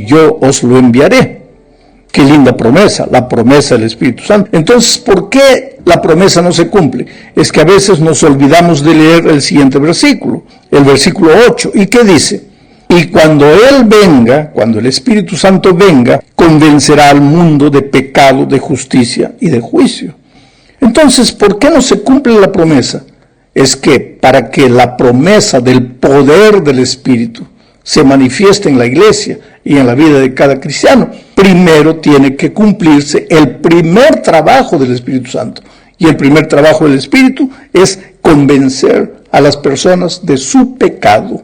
yo os lo enviaré. Qué linda promesa, la promesa del Espíritu Santo. Entonces, ¿por qué la promesa no se cumple? Es que a veces nos olvidamos de leer el siguiente versículo, el versículo 8. ¿Y qué dice? Y cuando Él venga, cuando el Espíritu Santo venga, convencerá al mundo de pecado, de justicia y de juicio. Entonces, ¿por qué no se cumple la promesa? Es que para que la promesa del poder del Espíritu se manifieste en la iglesia y en la vida de cada cristiano, primero tiene que cumplirse el primer trabajo del Espíritu Santo. Y el primer trabajo del Espíritu es convencer a las personas de su pecado.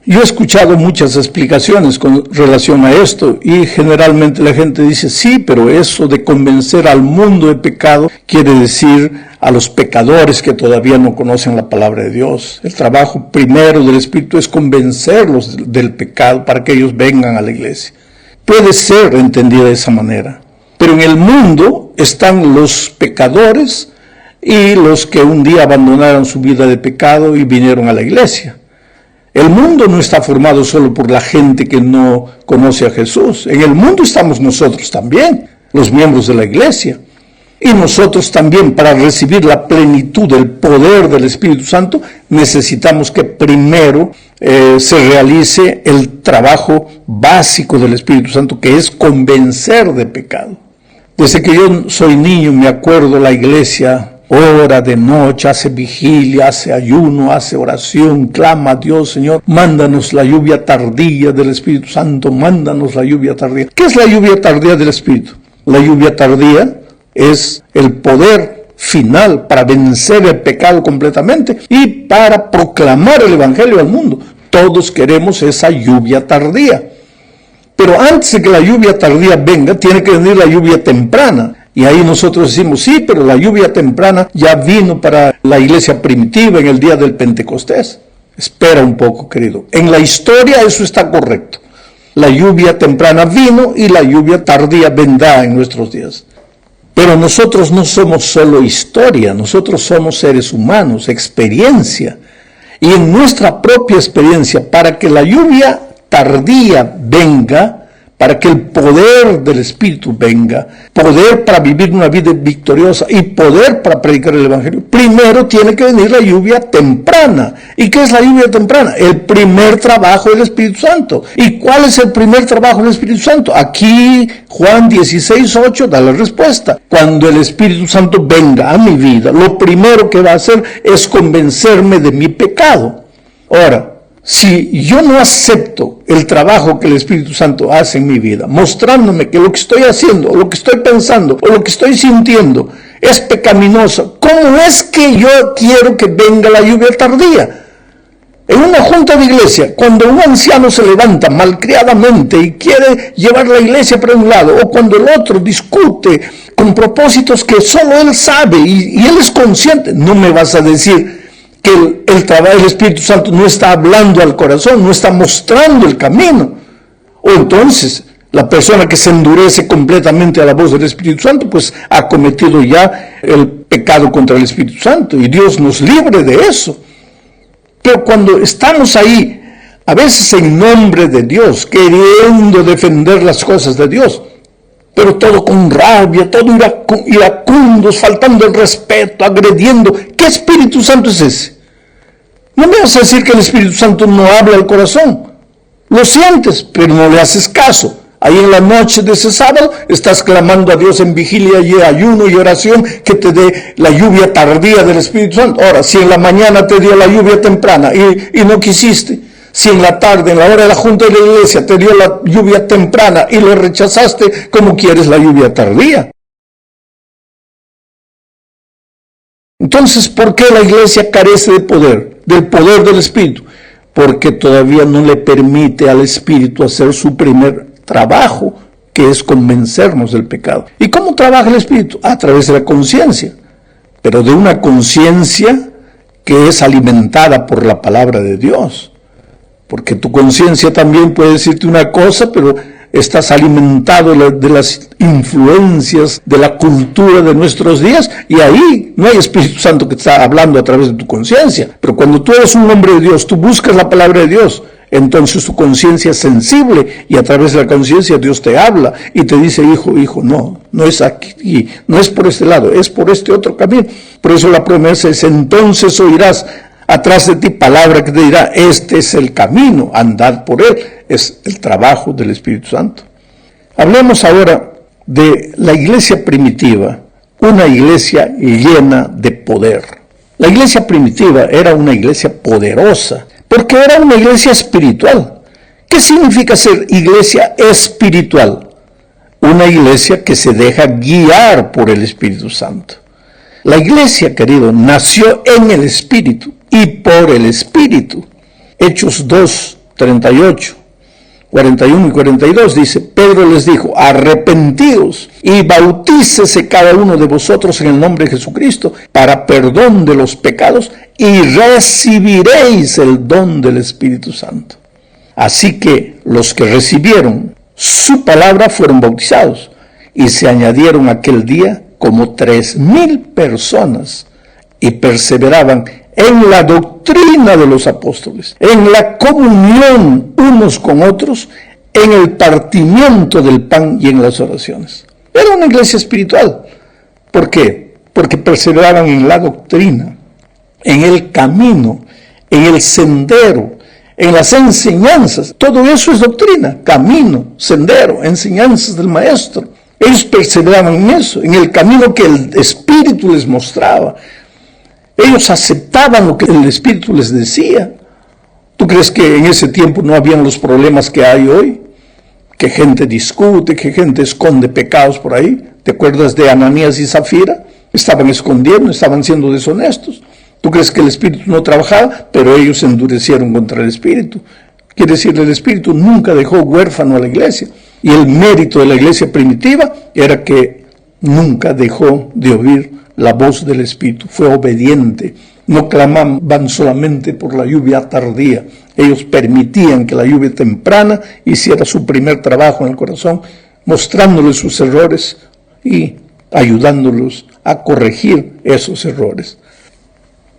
Yo he escuchado muchas explicaciones con relación a esto y generalmente la gente dice, sí, pero eso de convencer al mundo de pecado quiere decir a los pecadores que todavía no conocen la palabra de Dios. El trabajo primero del Espíritu es convencerlos del pecado para que ellos vengan a la iglesia. Puede ser entendida de esa manera, pero en el mundo están los pecadores y los que un día abandonaron su vida de pecado y vinieron a la iglesia. El mundo no está formado solo por la gente que no conoce a Jesús. En el mundo estamos nosotros también, los miembros de la iglesia. Y nosotros también, para recibir la plenitud del poder del Espíritu Santo, necesitamos que primero se realice el trabajo básico del Espíritu Santo, que es convencer de pecado. Desde que yo soy niño me acuerdo la iglesia ora de noche, hace vigilia, hace ayuno, hace oración, clama a Dios, Señor, mándanos la lluvia tardía del Espíritu Santo, mándanos la lluvia tardía. ¿Qué es la lluvia tardía del Espíritu? La lluvia tardía es el poder final para vencer el pecado completamente y para proclamar el Evangelio al mundo. Todos queremos esa lluvia tardía. Pero antes de que la lluvia tardía venga, tiene que venir la lluvia temprana. Y ahí nosotros decimos, sí, pero la lluvia temprana ya vino para la iglesia primitiva en el día del Pentecostés. Espera un poco, querido. En la historia eso está correcto. La lluvia temprana vino y la lluvia tardía vendrá en nuestros días. Pero nosotros no somos solo historia, nosotros somos seres humanos, experiencia. Y en nuestra propia experiencia, para que la lluvia tardía venga, para que el poder del Espíritu venga, poder para vivir una vida victoriosa y poder para predicar el Evangelio, primero tiene que venir la lluvia temprana. ¿Y qué es la lluvia temprana? El primer trabajo del Espíritu Santo. ¿Y cuál es el primer trabajo del Espíritu Santo? Aquí Juan 16:8 da la respuesta. Cuando el Espíritu Santo venga a mi vida, lo primero que va a hacer es convencerme de mi pecado. Ahora, si yo no acepto el trabajo que el Espíritu Santo hace en mi vida, mostrándome que lo que estoy haciendo, o lo que estoy pensando, o lo que estoy sintiendo es pecaminoso, ¿cómo es que yo quiero que venga la lluvia tardía? En una junta de iglesia, cuando un anciano se levanta malcriadamente y quiere llevar la iglesia para un lado, o cuando el otro discute con propósitos que solo él sabe y él es consciente, no me vas a decir que el trabajo del Espíritu Santo no está hablando al corazón, no está mostrando el camino. O entonces, la persona que se endurece completamente a la voz del Espíritu Santo, pues ha cometido ya el pecado contra el Espíritu Santo, y Dios nos libre de eso. Pero cuando estamos ahí, a veces en nombre de Dios, queriendo defender las cosas de Dios, pero todo con rabia, todo iracundos, faltando el respeto, agrediendo, ¿qué Espíritu Santo es ese? No me vas a decir que el Espíritu Santo no habla al corazón. Lo sientes, pero no le haces caso. Ahí en la noche de ese sábado estás clamando a Dios en vigilia y ayuno y oración que te dé la lluvia tardía del Espíritu Santo. Ahora, si en la mañana te dio la lluvia temprana y no quisiste, si en la tarde, en la hora de la junta de la iglesia, te dio la lluvia temprana y lo rechazaste, ¿cómo quieres la lluvia tardía? Entonces, ¿por qué la iglesia carece de poder? Del poder del Espíritu. Porque todavía no le permite al Espíritu hacer su primer trabajo, que es convencernos del pecado. ¿Y cómo trabaja el Espíritu? A través de la conciencia, pero de una conciencia que es alimentada por la palabra de Dios. Porque tu conciencia también puede decirte una cosa, pero estás alimentado de las influencias de la cultura de nuestros días, y ahí no hay Espíritu Santo que está hablando a través de tu conciencia. Pero cuando tú eres un hombre de Dios, tú buscas la palabra de Dios, Entonces tu conciencia es sensible y a través de la conciencia Dios te habla y te dice, hijo, no es aquí, no es por este lado, es por este otro camino. Por eso la promesa es, entonces oirás atrás de ti palabra que te dirá, este es el camino, andad por él. Es el trabajo del Espíritu Santo. Hablemos ahora de la iglesia primitiva, una iglesia llena de poder. La iglesia primitiva era una iglesia poderosa, porque era una iglesia espiritual. ¿Qué significa ser iglesia espiritual? Una iglesia que se deja guiar por el Espíritu Santo. La iglesia, querido, nació en el Espíritu y por el Espíritu. Hechos 2, 38. 41 y 42 dice, Pedro les dijo, arrepentidos y bautícese cada uno de vosotros en el nombre de Jesucristo para perdón de los pecados y recibiréis el don del Espíritu Santo. Así que los que recibieron su palabra fueron bautizados y se añadieron aquel día como 3,000 personas y perseveraban en la doctrina de los apóstoles, en la comunión unos con otros, en el partimiento del pan y en las oraciones. Era una iglesia espiritual. ¿Por qué? Porque perseveraban en la doctrina, en el camino, en el sendero, en las enseñanzas. Todo eso es doctrina, camino, sendero, enseñanzas del maestro. Ellos perseveraban en eso, en el camino que el Espíritu les mostraba. Ellos aceptaban lo que el Espíritu les decía. ¿Tú crees que en ese tiempo no habían los problemas que hay hoy? Que gente discute, que gente esconde pecados por ahí. ¿Te acuerdas de Ananías y Zafira? Estaban escondiendo, estaban siendo deshonestos. ¿Tú crees que el Espíritu no trabajaba? Pero ellos se endurecieron contra el Espíritu. Quiere decir, el Espíritu nunca dejó huérfano a la iglesia. Y el mérito de la iglesia primitiva era que nunca dejó de oír la voz del Espíritu, fue obediente. No clamaban solamente por la lluvia tardía. Ellos permitían que la lluvia temprana hiciera su primer trabajo en el corazón, mostrándoles sus errores y ayudándolos a corregir esos errores.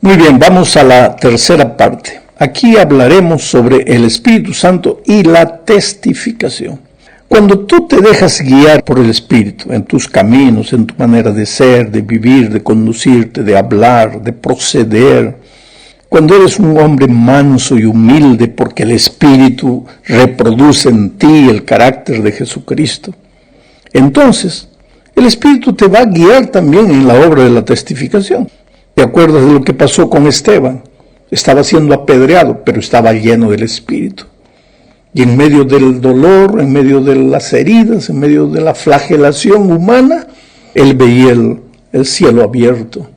Muy bien, vamos a la tercera parte. Aquí hablaremos sobre el Espíritu Santo y la testificación. Cuando tú te dejas guiar por el Espíritu en tus caminos, en tu manera de ser, de vivir, de conducirte, de hablar, de proceder, cuando eres un hombre manso y humilde porque el Espíritu reproduce en ti el carácter de Jesucristo, entonces el Espíritu te va a guiar también en la obra de la testificación. ¿Te acuerdas de lo que pasó con Esteban? Estaba siendo apedreado, pero estaba lleno del Espíritu. Y en medio del dolor, en medio de las heridas, en medio de la flagelación humana, él veía el cielo abierto.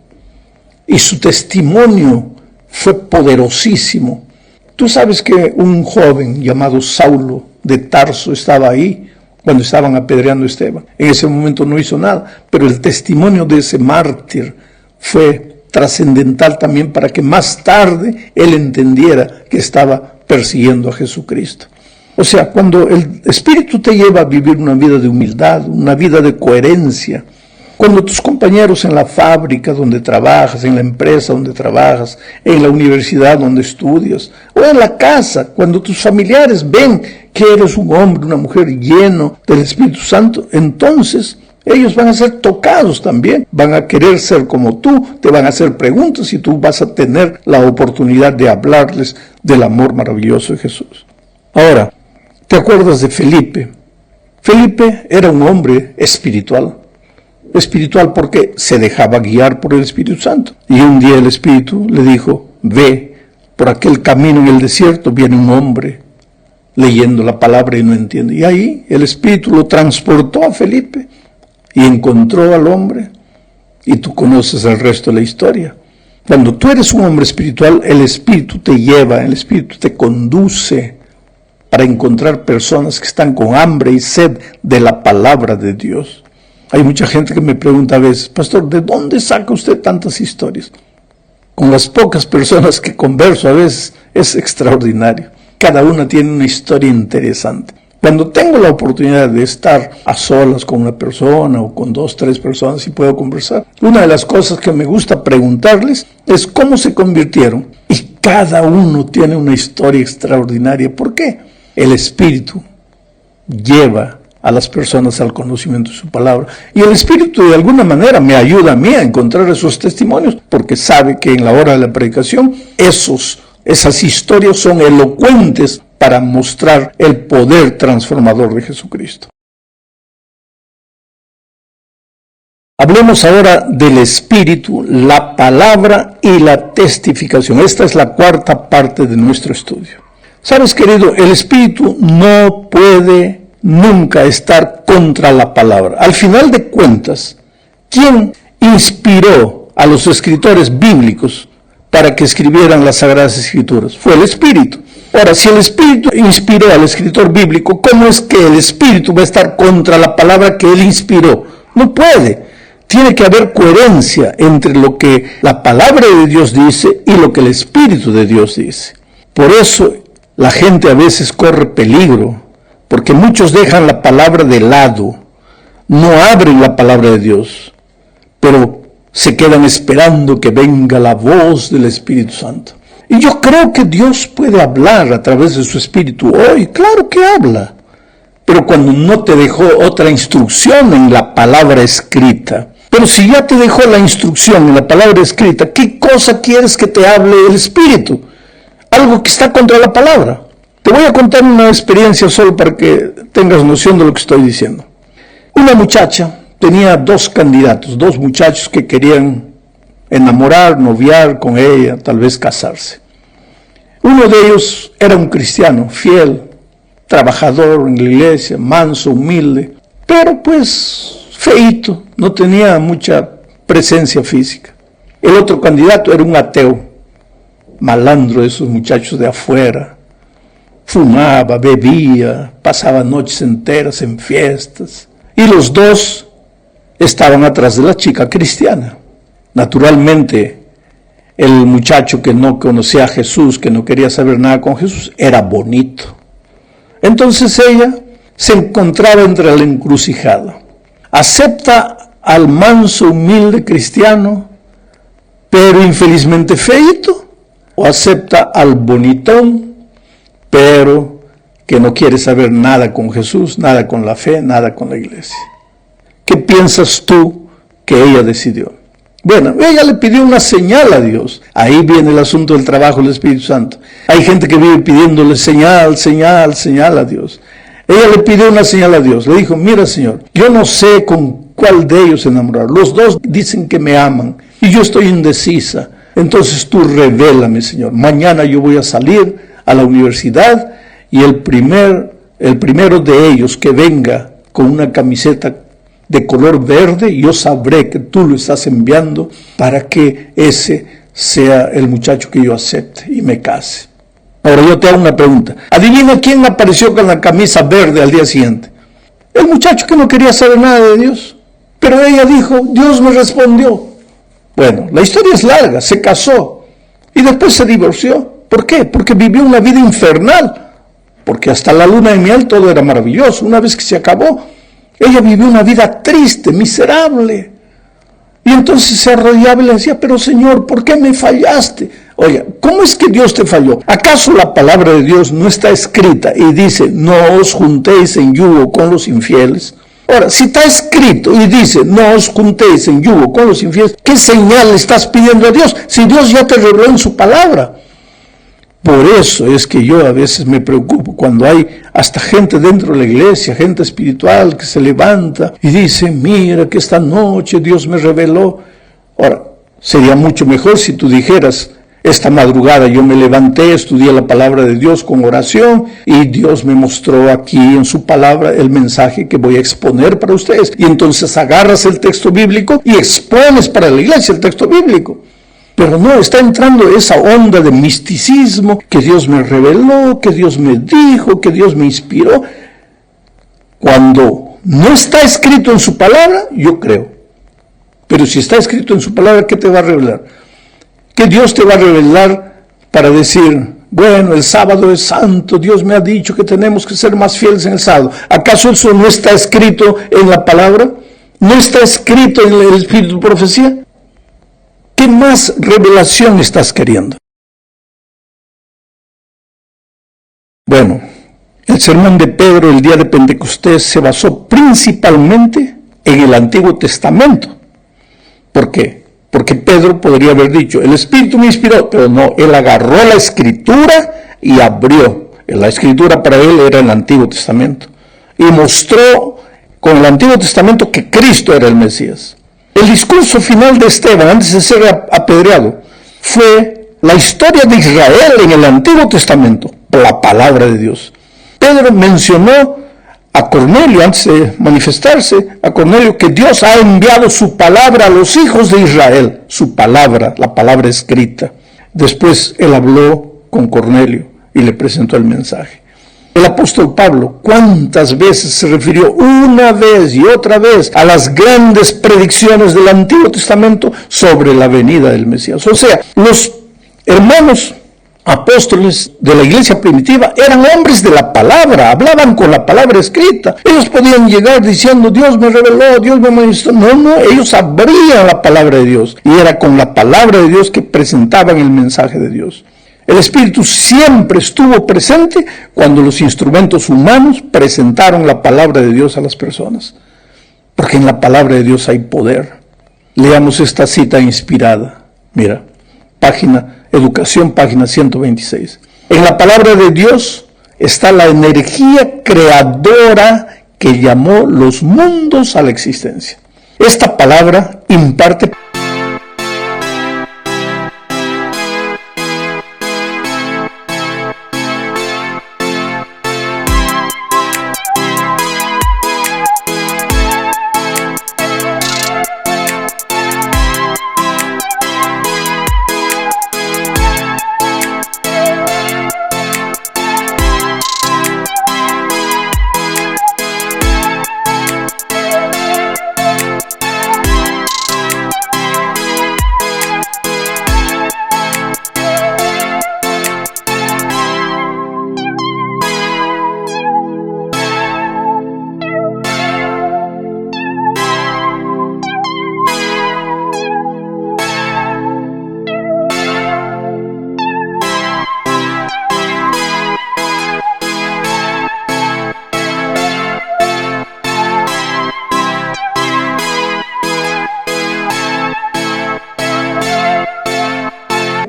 Y su testimonio fue poderosísimo. Tú sabes que un joven llamado Saulo de Tarso estaba ahí cuando estaban apedreando a Esteban. En ese momento no hizo nada, pero el testimonio de ese mártir fue trascendental también para que más tarde él entendiera que estaba persiguiendo a Jesucristo. O sea, cuando el Espíritu te lleva a vivir una vida de humildad, una vida de coherencia, cuando tus compañeros en la fábrica donde trabajas, en la empresa donde trabajas, en la universidad donde estudias, o en la casa, cuando tus familiares ven que eres un hombre, una mujer lleno del Espíritu Santo, entonces ellos van a ser tocados también, van a querer ser como tú, te van a hacer preguntas y tú vas a tener la oportunidad de hablarles del amor maravilloso de Jesús. Ahora, ¿te acuerdas de Felipe? Felipe era un hombre espiritual. Espiritual porque se dejaba guiar por el Espíritu Santo. Y un día el Espíritu le dijo, ve, por aquel camino en el desierto viene un hombre leyendo la palabra y no entiende. Y ahí el Espíritu lo transportó a Felipe y encontró al hombre. Y tú conoces el resto de la historia. Cuando tú eres un hombre espiritual, el Espíritu te lleva, el Espíritu te conduce para encontrar personas que están con hambre y sed de la palabra de Dios. Hay mucha gente que me pregunta a veces, pastor, ¿de dónde saca usted tantas historias? Con las pocas personas que converso a veces es extraordinario. Cada una tiene una historia interesante. Cuando tengo la oportunidad de estar a solas con una persona o con 2, 3 personas y puedo conversar, una de las cosas que me gusta preguntarles es cómo se convirtieron y cada uno tiene una historia extraordinaria. ¿Por qué? El Espíritu lleva a las personas al conocimiento de su palabra. Y el Espíritu de alguna manera me ayuda a mí a encontrar esos testimonios, porque sabe que en la hora de la predicación esas historias son elocuentes para mostrar el poder transformador de Jesucristo. Hablemos ahora del Espíritu, la palabra y la testificación. Esta es la cuarta parte de nuestro estudio. Sabes, querido, el Espíritu no puede nunca estar contra la palabra. Al final de cuentas, ¿quién inspiró a los escritores bíblicos para que escribieran las Sagradas Escrituras? Fue el Espíritu. Ahora, si el Espíritu inspiró al escritor bíblico, ¿cómo es que el Espíritu va a estar contra la palabra que él inspiró? No puede. Tiene que haber coherencia entre lo que la palabra de Dios dice y lo que el Espíritu de Dios dice. Por eso la gente a veces corre peligro, porque muchos dejan la palabra de lado, no abren la palabra de Dios, pero se quedan esperando que venga la voz del Espíritu Santo. Y yo creo que Dios puede hablar a través de su Espíritu hoy, claro que habla, pero cuando no te dejó otra instrucción en la palabra escrita. Pero si ya te dejó la instrucción en la palabra escrita, ¿qué cosa quieres que te hable el Espíritu? Algo que está contra la palabra. Te voy a contar una experiencia solo para que tengas noción de lo que estoy diciendo. Una muchacha tenía dos candidatos, dos muchachos que querían enamorar, noviar con ella, tal vez casarse. Uno de ellos era un cristiano, fiel, trabajador en la iglesia, manso, humilde, pero pues feíto, no tenía mucha presencia física. El otro candidato era un ateo, malandro de esos muchachos de afuera. Fumaba, bebía, pasaba noches enteras en fiestas. Y los dos estaban atrás de la chica cristiana. Naturalmente, el muchacho que no conocía a Jesús, que no quería saber nada con Jesús, era bonito. Entonces ella se encontraba entre la encrucijada. Acepta al manso, humilde cristiano, pero infelizmente feíto, o acepta al bonitón, pero que no quiere saber nada con Jesús, nada con la fe, nada con la iglesia. ¿Qué piensas tú que ella decidió? Bueno, ella le pidió una señal a Dios. Ahí viene el asunto del trabajo del Espíritu Santo. Hay gente que vive pidiéndole señal a Dios. Ella le pidió una señal a Dios. Le dijo, mira, Señor, yo no sé con cuál de ellos enamorar. Los dos dicen que me aman y yo estoy indecisa. Entonces tú revélame, Señor. Mañana yo voy a salir a la universidad y el primero de ellos que venga con una camiseta de color verde, yo sabré que tú lo estás enviando para que ese sea el muchacho que yo acepte y me case. Ahora yo te hago una pregunta. Adivina quién apareció con la camisa verde al día siguiente. El muchacho que no quería saber nada de Dios. Pero ella dijo, Dios me respondió. Bueno, la historia es larga, se casó y después se divorció. ¿Por qué? Porque vivió una vida infernal. Porque hasta la luna de miel todo era maravilloso. Una vez que se acabó, ella vivió una vida triste, miserable. Y entonces se arrodillaba y le decía, pero Señor, ¿por qué me fallaste? Oiga, ¿cómo es que Dios te falló? ¿Acaso la palabra de Dios no está escrita y dice, no os juntéis en yugo con los infieles? Ahora, si está escrito y dice, no os juntéis en yugo con los infieles, ¿qué señal le estás pidiendo a Dios? Si Dios ya te reveló en su palabra. Por eso es que yo a veces me preocupo cuando hay hasta gente dentro de la iglesia, gente espiritual que se levanta y dice, mira que esta noche Dios me reveló. Ahora, sería mucho mejor si tú dijeras, esta madrugada yo me levanté, estudié la palabra de Dios con oración y Dios me mostró aquí en su palabra el mensaje que voy a exponer para ustedes. Y entonces agarras el texto bíblico y expones para la iglesia el texto bíblico. Pero no, está entrando esa onda de misticismo, que Dios me reveló, que Dios me dijo, que Dios me inspiró. Cuando no está escrito en su palabra, yo creo. Pero si está escrito en su palabra, ¿qué te va a revelar? ¿Qué Dios te va a revelar para decir, bueno, el sábado es santo, Dios me ha dicho que tenemos que ser más fieles en el sábado? ¿Acaso eso no está escrito en la palabra? ¿No está escrito en el Espíritu de profecía? ¿Qué más revelación estás queriendo? Bueno, el sermón de Pedro el día de Pentecostés se basó principalmente en el Antiguo Testamento. ¿Por qué? Porque Pedro podría haber dicho, el Espíritu me inspiró, pero no, él agarró la Escritura y abrió. La Escritura para él era el Antiguo Testamento. Y mostró con el Antiguo Testamento que Cristo era el Mesías. El discurso final de Esteban, antes de ser apedreado, fue la historia de Israel en el Antiguo Testamento, la palabra de Dios. Pedro mencionó a Cornelio, antes de manifestarse, a Cornelio, que Dios ha enviado su palabra a los hijos de Israel, su palabra, la palabra escrita. Después él habló con Cornelio y le presentó el mensaje. El apóstol Pablo, ¿cuántas veces se refirió una vez y otra vez a las grandes predicciones del Antiguo Testamento sobre la venida del Mesías? O sea, los hermanos apóstoles de la iglesia primitiva eran hombres de la palabra, hablaban con la palabra escrita. Ellos podían llegar diciendo, Dios me reveló, Dios me manifestó. No, ellos abrían la palabra de Dios y era con la palabra de Dios que presentaban el mensaje de Dios. El Espíritu siempre estuvo presente cuando los instrumentos humanos presentaron la palabra de Dios a las personas, porque en la palabra de Dios hay poder. Leamos esta cita inspirada. Mira, Educación, página 126. En la palabra de Dios está la energía creadora que llamó los mundos a la existencia. Esta palabra imparte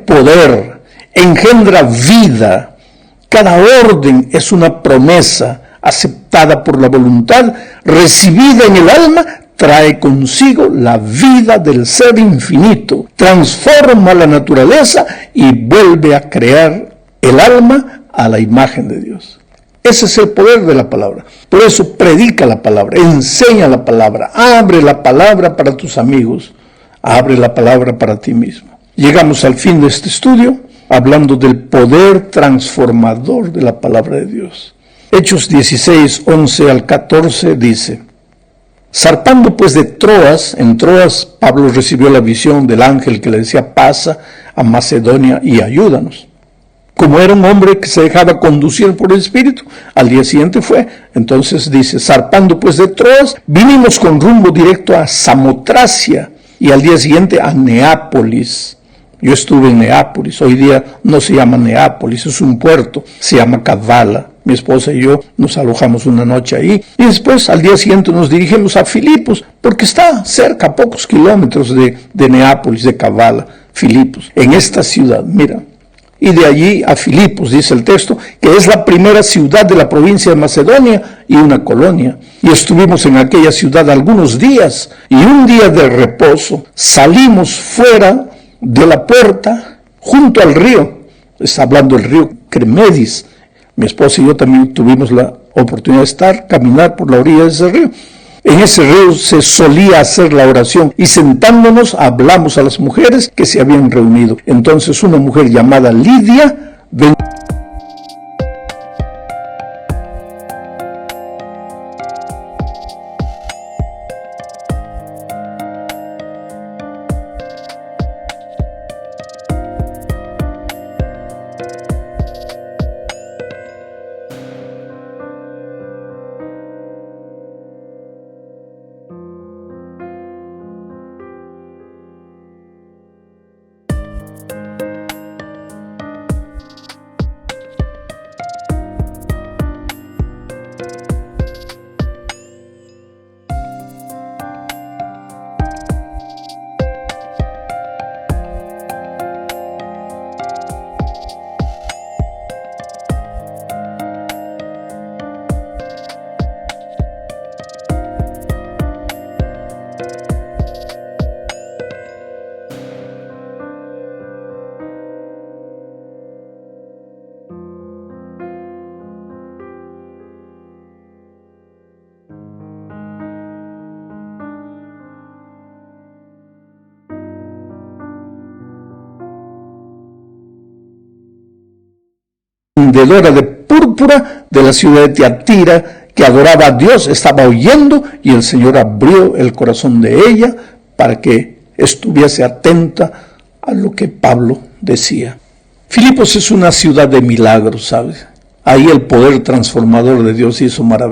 poder, engendra vida. Cada orden es una promesa aceptada por la voluntad, recibida en el alma, trae consigo la vida del ser infinito, transforma la naturaleza y vuelve a crear el alma a la imagen de Dios. Ese es el poder de la palabra. Por eso predica la palabra, enseña la palabra, abre la palabra para tus amigos, abre la palabra para ti mismo. Llegamos al fin de este estudio hablando del poder transformador de la palabra de Dios. Hechos 16, 11 al 14 dice: zarpando pues de Troas, en Troas Pablo recibió la visión del ángel que le decía, pasa a Macedonia y ayúdanos. Como era un hombre que se dejaba conducir por el Espíritu, al día siguiente fue. Entonces dice, zarpando pues de Troas, vinimos con rumbo directo a Samotracia y al día siguiente a Neápolis. Yo estuve en Neápolis, hoy día no se llama Neápolis, es un puerto, se llama Kavala. Mi esposa y yo nos alojamos una noche ahí y después al día siguiente nos dirigimos a Filipos, porque está cerca, a pocos kilómetros de Neápolis, de Kavala, Filipos, en esta ciudad, mira. Y de allí a Filipos, dice el texto, que es la primera ciudad de la provincia de Macedonia y una colonia. Y estuvimos en aquella ciudad algunos días, y un día de reposo salimos fuera de la puerta, junto al río, está hablando del río Cremedis. Mi esposa y yo también tuvimos la oportunidad de caminar por la orilla de ese río. En ese río se solía hacer la oración y sentándonos hablamos a las mujeres que se habían reunido. Entonces una mujer llamada Lidia vendedora de púrpura de la ciudad de Tiatira, que adoraba a Dios, estaba oyendo, y el Señor abrió el corazón de ella para que estuviese atenta a lo que Pablo decía. Filipos es una ciudad de milagros, ¿sabes? Ahí el poder transformador de Dios hizo maravillas.